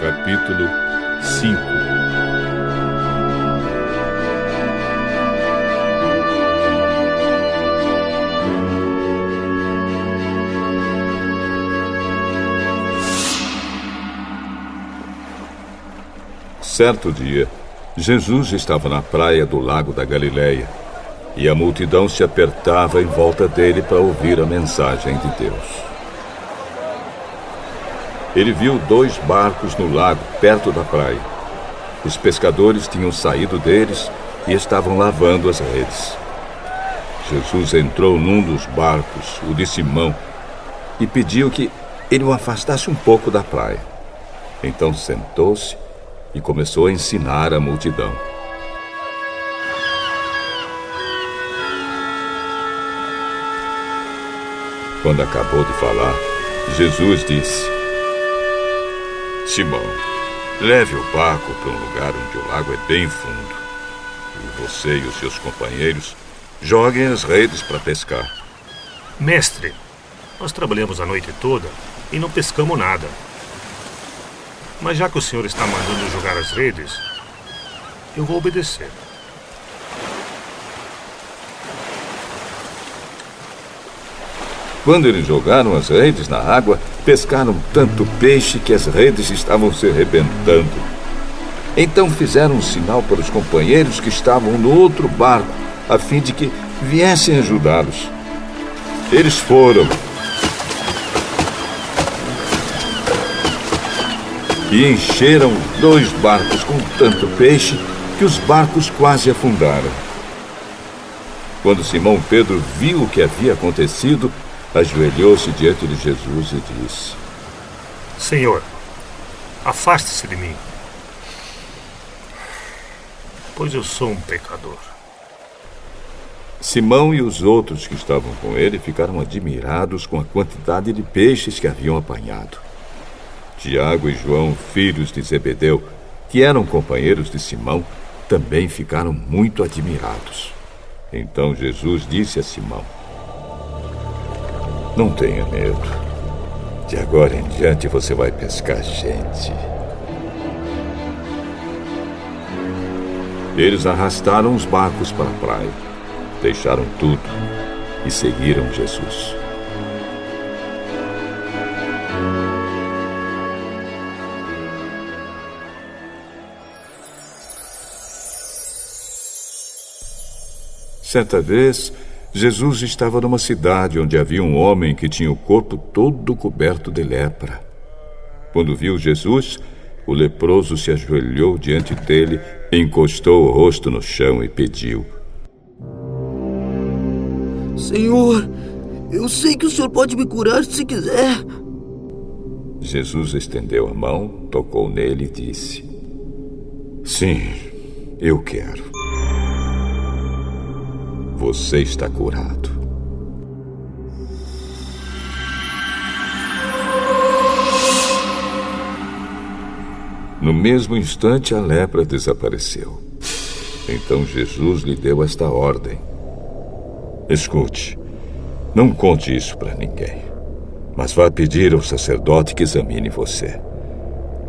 Capítulo 5. Certo dia, Jesus estava na praia do lago da Galileia e a multidão se apertava em volta dele para ouvir a mensagem de Deus. Ele viu 2 barcos no lago, perto da praia. Os pescadores tinham saído deles e estavam lavando as redes. Jesus entrou num dos barcos, o de Simão, e pediu que ele o afastasse um pouco da praia. Então sentou-se e começou a ensinar a multidão. Quando acabou de falar, Jesus disse: Simão, leve o barco para um lugar onde o lago é bem fundo. E você e os seus companheiros joguem as redes para pescar. Mestre, nós trabalhamos a noite toda e não pescamos nada. Mas já que o senhor está mandando jogar as redes, eu vou obedecer. Quando eles jogaram as redes na água, pescaram tanto peixe que as redes estavam se arrebentando. Então fizeram um sinal para os companheiros que estavam no outro barco, a fim de que viessem ajudá-los. Eles foram e encheram 2 barcos com tanto peixe que os barcos quase afundaram. Quando Simão Pedro viu o que havia acontecido, ajoelhou-se diante de Jesus e disse: Senhor, afaste-se de mim, pois eu sou um pecador. Simão e os outros que estavam com ele ficaram admirados com a quantidade de peixes que haviam apanhado. Tiago e João, filhos de Zebedeu, que eram companheiros de Simão, também ficaram muito admirados. Então Jesus disse a Simão: Não tenha medo. De agora em diante você vai pescar gente. Eles arrastaram os barcos para a praia, deixaram tudo e seguiram Jesus. Certa vez, Jesus estava numa cidade onde havia um homem que tinha o corpo todo coberto de lepra. Quando viu Jesus, o leproso se ajoelhou diante dele, encostou o rosto no chão e pediu: Senhor, eu sei que o senhor pode me curar se quiser. Jesus estendeu a mão, tocou nele e disse: Sim, eu quero. Você está curado. No mesmo instante, a lepra desapareceu. Então Jesus lhe deu esta ordem: Escute, não conte isso para ninguém, mas vá pedir ao sacerdote que examine você.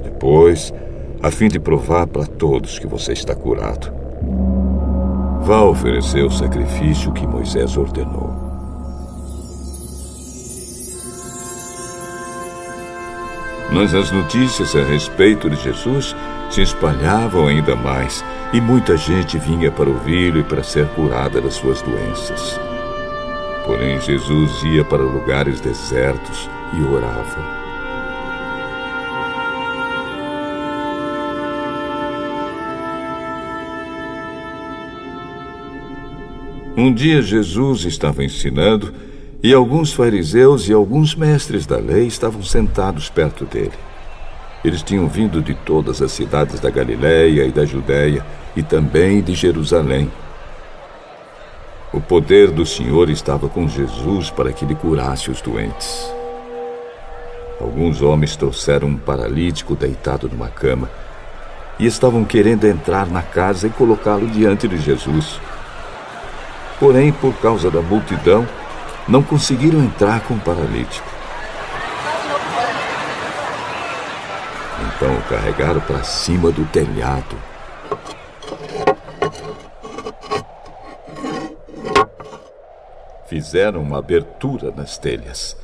Depois, a fim de provar para todos que você está curado, vá oferecer o sacrifício que Moisés ordenou. Mas as notícias a respeito de Jesus se espalhavam ainda mais, e muita gente vinha para ouvi-lo e para ser curada das suas doenças. Porém, Jesus ia para lugares desertos e orava. Um dia Jesus estava ensinando e alguns fariseus e alguns mestres da lei estavam sentados perto dele. Eles tinham vindo de todas as cidades da Galileia e da Judéia e também de Jerusalém. O poder do Senhor estava com Jesus para que lhe curasse os doentes. Alguns homens trouxeram um paralítico deitado numa cama e estavam querendo entrar na casa e colocá-lo diante de Jesus. Porém, por causa da multidão, não conseguiram entrar com o paralítico. Então o carregaram para cima do telhado. Fizeram uma abertura nas telhas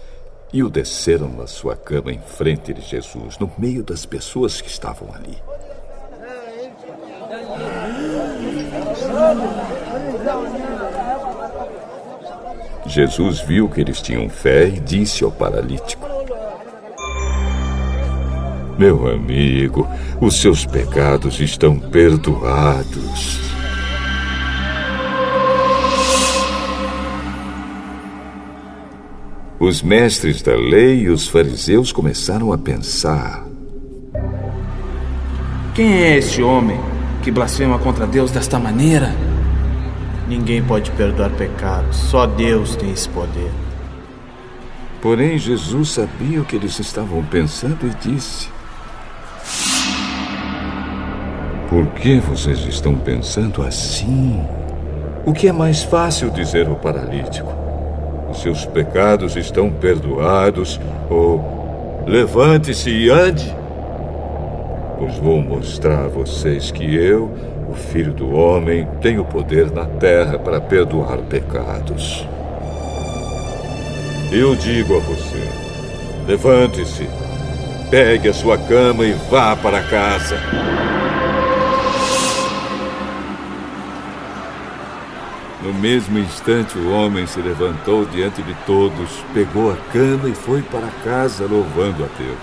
e o desceram na sua cama em frente de Jesus, no meio das pessoas que estavam ali. Jesus viu que eles tinham fé e disse ao paralítico: meu amigo, os seus pecados estão perdoados. Os mestres da lei e os fariseus começaram a pensar: quem é esse homem que blasfema contra Deus desta maneira? Ninguém pode perdoar pecados, só Deus tem esse poder. Porém, Jesus sabia o que eles estavam pensando e disse: por que vocês estão pensando assim? O que é mais fácil dizer ao paralítico: os seus pecados estão perdoados, ou levante-se e ande? Pois vou mostrar a vocês que eu, o Filho do Homem, tenho poder na terra para perdoar pecados. Eu digo a você: levante-se, pegue a sua cama e vá para casa. No mesmo instante, o homem se levantou diante de todos, pegou a cama e foi para casa louvando a Deus.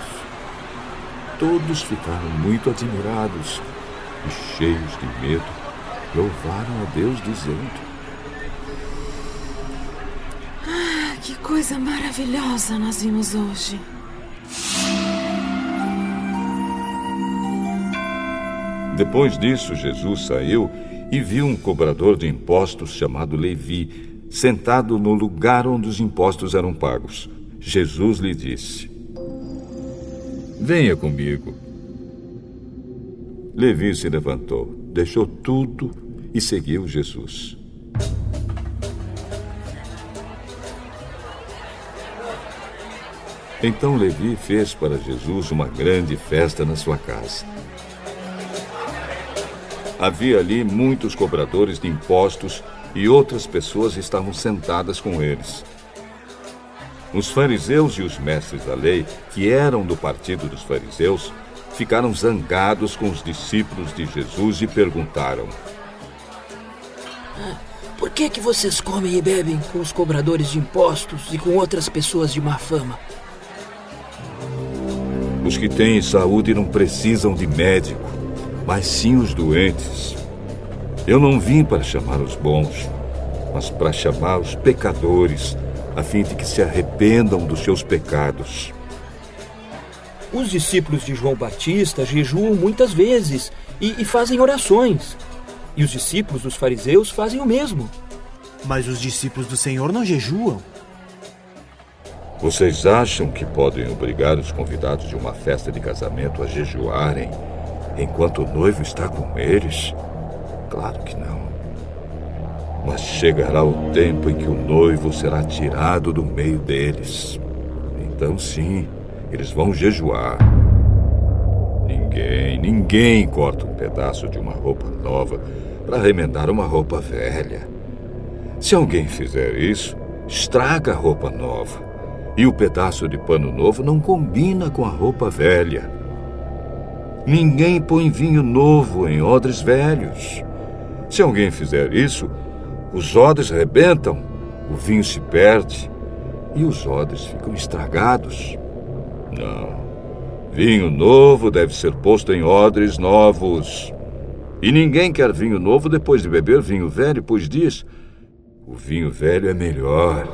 Todos ficaram muito admirados e, cheios de medo, louvaram a Deus dizendo: que coisa maravilhosa nós vimos hoje. Depois disso, Jesus saiu e viu um cobrador de impostos chamado Levi, sentado no lugar onde os impostos eram pagos. Jesus lhe disse: venha comigo. Levi se levantou, deixou tudo e seguiu Jesus. Então Levi fez para Jesus uma grande festa na sua casa. Havia ali muitos cobradores de impostos e outras pessoas estavam sentadas com eles. Os fariseus e os mestres da lei, que eram do partido dos fariseus, ficaram zangados com os discípulos de Jesus e perguntaram: por que vocês comem e bebem com os cobradores de impostos e com outras pessoas de má fama? Os que têm saúde não precisam de médico, mas sim os doentes. Eu não vim para chamar os bons, mas para chamar os pecadores, a fim de que se arrependam dos seus pecados. Os discípulos de João Batista jejuam muitas vezes e fazem orações. E os discípulos dos fariseus fazem o mesmo. Mas os discípulos do Senhor não jejuam. Vocês acham que podem obrigar os convidados de uma festa de casamento a jejuarem enquanto o noivo está com eles? Claro que não. Mas chegará o tempo em que o noivo será tirado do meio deles. Então sim, eles vão jejuar. Ninguém corta um pedaço de uma roupa nova para remendar uma roupa velha. Se alguém fizer isso, estraga a roupa nova. E o pedaço de pano novo não combina com a roupa velha. Ninguém põe vinho novo em odres velhos. Se alguém fizer isso, os odres rebentam, o vinho se perde e os odres ficam estragados. Não. Vinho novo deve ser posto em odres novos. E ninguém quer vinho novo depois de beber vinho velho, pois diz: o vinho velho é melhor.